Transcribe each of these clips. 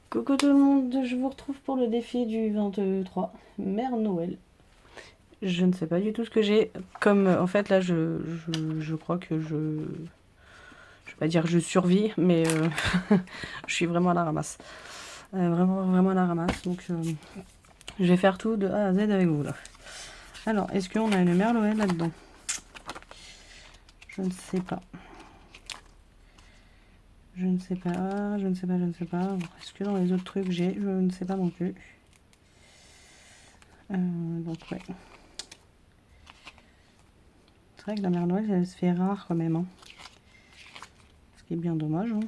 Coucou tout le monde, je vous retrouve pour le défi du 23, Mère Noël. Je ne sais pas du tout ce que j'ai. Comme en fait là je crois que je vais pas dire que je survis, mais je suis vraiment à la ramasse. Vraiment à la ramasse. Donc je vais faire tout de A à Z avec vous là. Alors, est-ce qu'on a une Mère Noël là-dedans? Je ne sais pas. Je ne sais pas, je ne sais pas, je ne sais pas. Est-ce que dans les autres trucs j'ai? Je ne sais pas non plus. Donc ouais. C'est vrai que la Mère Noël, elle se fait rare quand même. Hein. Ce qui est bien dommage. Hein.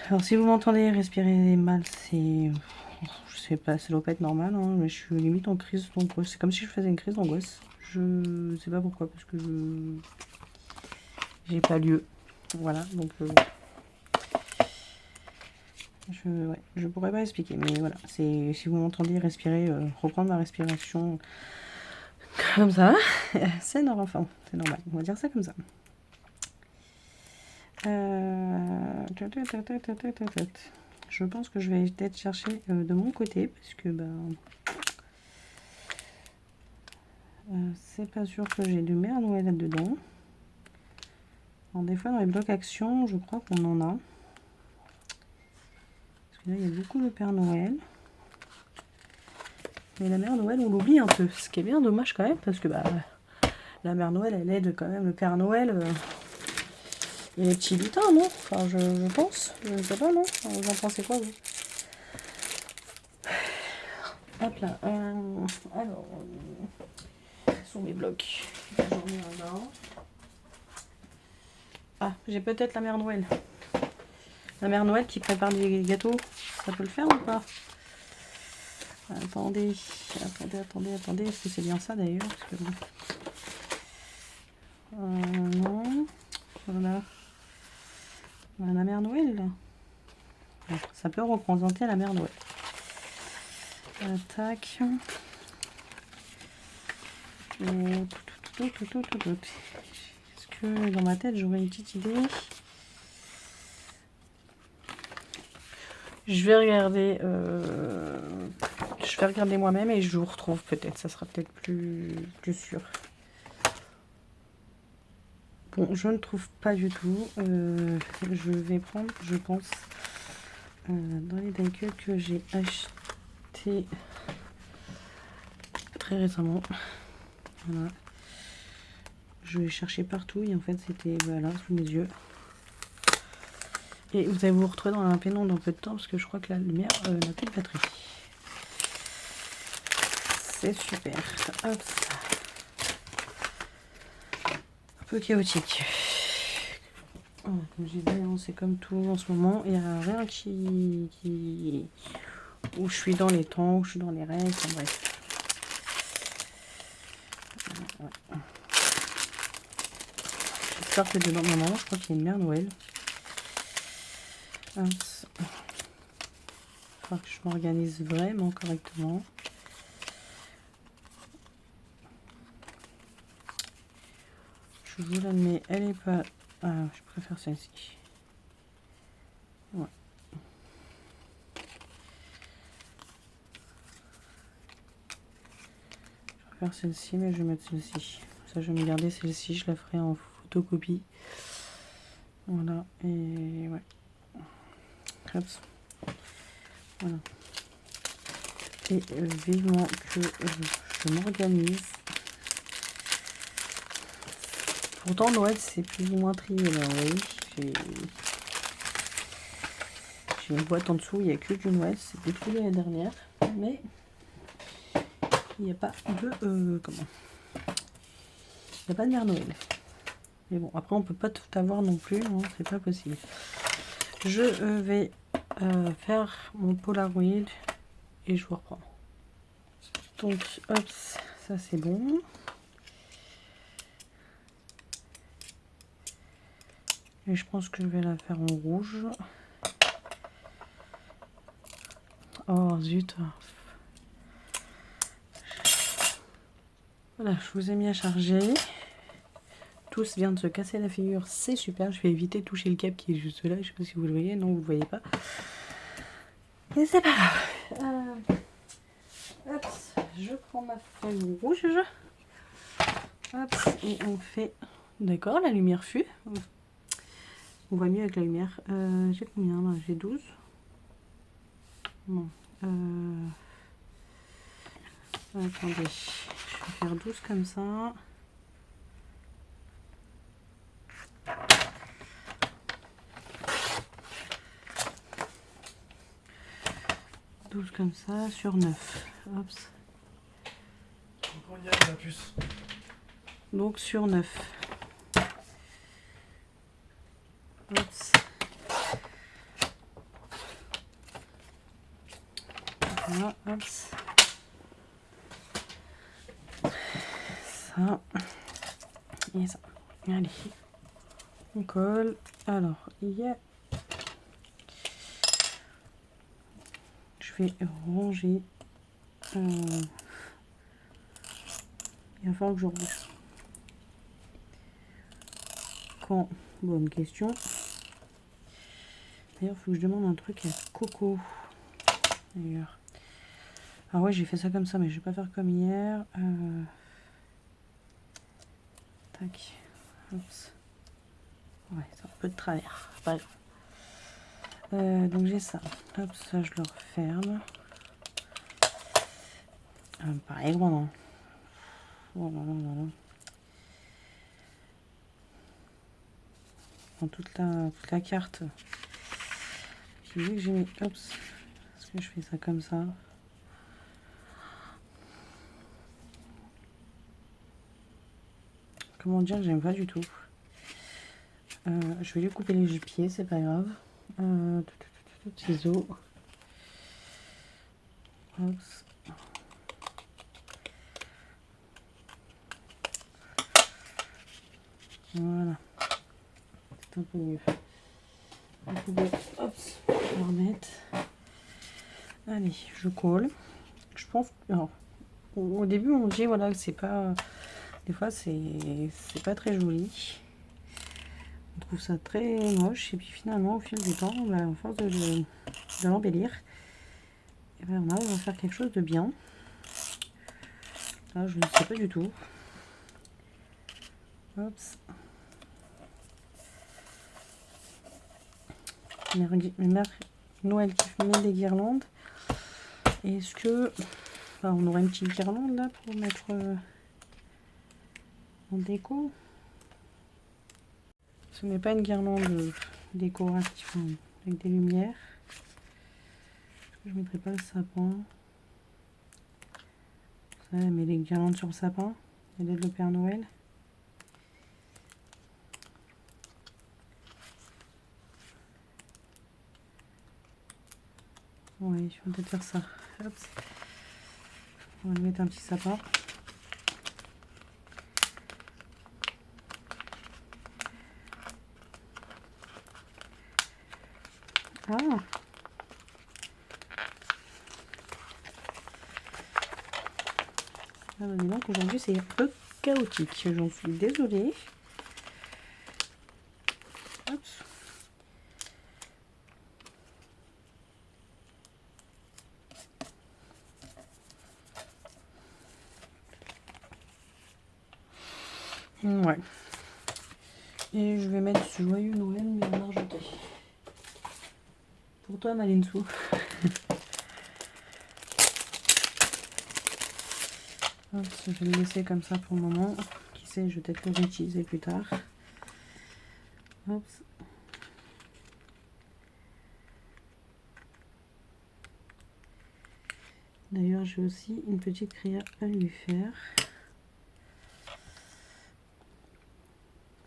Alors si vous m'entendez respirer mal, c'est... Je sais pas, ça doit pas être normal, hein, mais je suis limite en crise d'angoisse. C'est comme si je faisais une crise d'angoisse. Je sais pas pourquoi, parce que j'ai pas lieu. Voilà, donc ouais, je pourrais pas expliquer, mais voilà. C'est si vous m'entendez respirer, reprendre ma respiration comme ça, c'est normal. Enfin, c'est normal. On va dire ça comme ça. Je pense que je vais peut-être chercher de mon côté parce que c'est pas sûr que j'ai du Mère Noël là-dedans. Alors, des fois dans les blocs actions, je crois qu'on en a. Parce que là, il y a beaucoup de Père Noël. Mais la Mère Noël, on l'oublie un peu. Ce qui est bien dommage quand même parce que la Mère Noël, elle aide quand même le Père Noël. Et les petits lutins, non? Enfin, je pense. Je ne sais pas, non? Vous en pensez quoi, vous? Hop là. Alors, sur mes blocs. J'en ai un là. Ah, j'ai peut-être la Mère Noël. La Mère Noël qui prépare des gâteaux. Ça peut le faire ou pas? Attendez. Est-ce que c'est bien ça d'ailleurs? Non. Voilà. La Mère Noël. Bon, ça peut représenter la Mère Noël. Tac. Est-ce que dans ma tête j'aurais une petite idée? Je vais regarder moi-même et je vous retrouve peut-être. Ça sera peut-être plus sûr. Bon, je ne trouve pas du tout. Je vais prendre, je pense, dans les die que j'ai acheté très récemment. Voilà. Je vais chercher partout et en fait c'était voilà sous mes yeux. Et vous allez vous retrouver dans un pénombre dans peu de temps parce que je crois que la lumière n'a plus de batterie. C'est super. Hop. Un peu chaotique. Voilà, comme j'ai dit, c'est comme tout en ce moment. Il n'y a rien qui... Où je suis dans les temps, où je suis dans les règles, enfin bref. J'espère que dedans, normalement, je crois qu'il y a une Mère Noël. Il faudra que je m'organise vraiment correctement. Je vous la mets, elle est pas... Ah, je préfère celle-ci. Ouais. Je préfère celle-ci, mais je vais mettre celle-ci. Ça, je vais me garder celle-ci, je la ferai en photocopie. Voilà, et ouais. Hop. Voilà. Et vivement que je m'organise. Pourtant, Noël, c'est plus ou moins trié. Là, oui, j'ai une boîte en dessous, il n'y a que du Noël. C'était tout l'année dernière. Mais il n'y a pas de... comment? Il n'y a pas de Mère Noël. Mais bon, après, on peut pas tout avoir non plus. Hein, c'est pas possible. Je vais faire mon Polaroid et je vous reprends. Donc, hop, ça c'est bon. Et je pense que je vais la faire en rouge. Oh zut. Voilà, je vous ai mis à charger. tous vient de se casser la figure, c'est super. Je vais éviter de toucher le cap qui est juste là. Je sais pas si vous le voyez, non vous le voyez pas. Et c'est pas grave. Hop, je prends ma feuille rouge. Hop, et on fait... D'accord, la lumière fut. On va mieux avec la lumière. J'ai combien là? J'ai 12. Non. Attendez, je vais faire 12 comme ça. Comme ça sur 9. Hop. Donc sur 9. Hop. Voilà, hop. Ça et ça. Allez. On colle. Alors, il y a... Je vais ranger. Il va falloir que je range. Quand? Bonne question. D'ailleurs, il faut que je demande un truc à Coco. D'ailleurs. Ah ouais, j'ai fait ça comme ça, mais je vais pas faire comme hier. Tac. Oups. Ouais, c'est un peu de travers. Pas grave. Donc j'ai ça. Hop, ça je le referme. Pareil, gros, non. Oh, non. Dans toute la carte. Puis vu que j'ai mis... Hop. Est-ce que je fais ça comme ça? Comment dire, j'aime pas du tout. Je vais lui couper les pieds, c'est pas grave. Ciseaux. Hop. Voilà. C'est un peu mieux. Vous pouvez, hop, le remettre. Allez, je colle. Je pense. Alors, au début, on dit voilà que c'est pas. Des fois, c'est pas très joli. On trouve ça très moche. Et puis finalement, au fil du temps, bah, à force de l'embellir, et ben, on arrive à faire quelque chose de bien. Là, je ne sais pas du tout. Hop. Mes mères Noël qui met des guirlandes. Est-ce que... Enfin, on aurait une petite guirlande là pour mettre en déco. Ce n'est pas une guirlande décorative avec des lumières. Est-ce que je ne mettrai pas le sapin? Ça, elle met les guirlandes sur le sapin. Elle aide le Père Noël. Oui, je vais peut-être faire ça. Hop. On va lui mettre un petit sapin. Ah, bah, dis donc, aujourd'hui c'est un peu chaotique. J'en suis désolée. Hop. Ouais. Et je vais mettre ce joyeux Noël mais en argenté. Pour toi, Malinsou. Je vais le laisser comme ça pour le moment. Qui sait, je vais peut-être le réutiliser plus tard. Hop. D'ailleurs, j'ai aussi une petite créa à lui faire.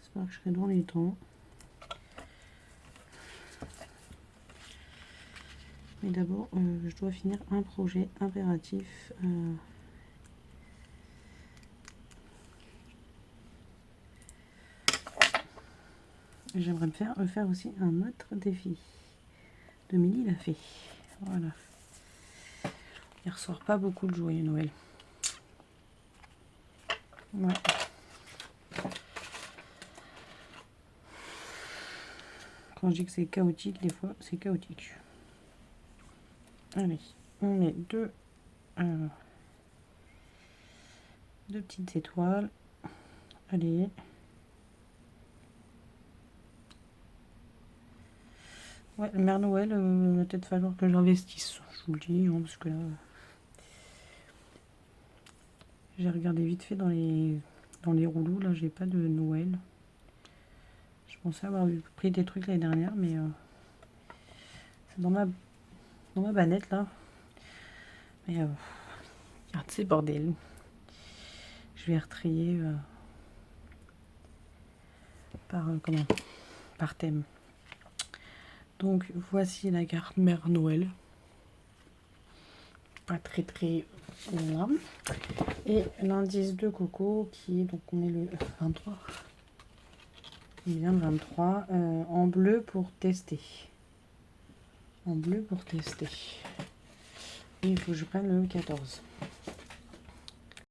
J'espère que je serai dans les temps. Mais d'abord, je dois finir un projet impératif. J'aimerais me faire aussi un autre défi. Dominique l'a fait. Voilà. Il ressort pas beaucoup de joyeux Noël. Ouais. Quand je dis que c'est chaotique, des fois c'est chaotique. Allez, on met deux petites étoiles. Allez. Ouais, le Mère Noël, il va peut-être falloir que j'investisse. Je vous le dis, hein, parce que là, j'ai regardé vite fait dans les rouleaux. Là, j'ai pas de Noël. Je pensais avoir pris des trucs l'année dernière, mais c'est dans ma banette là. Mais regarde ces bordels. Je vais retrier par thème. Donc voici la carte Mère Noël. Pas très voilà. Et l'indice de Coco qui est, donc on est le 23. On est bien le 23 en bleu pour tester. En bleu pour tester. Et il faut que je prenne le 14.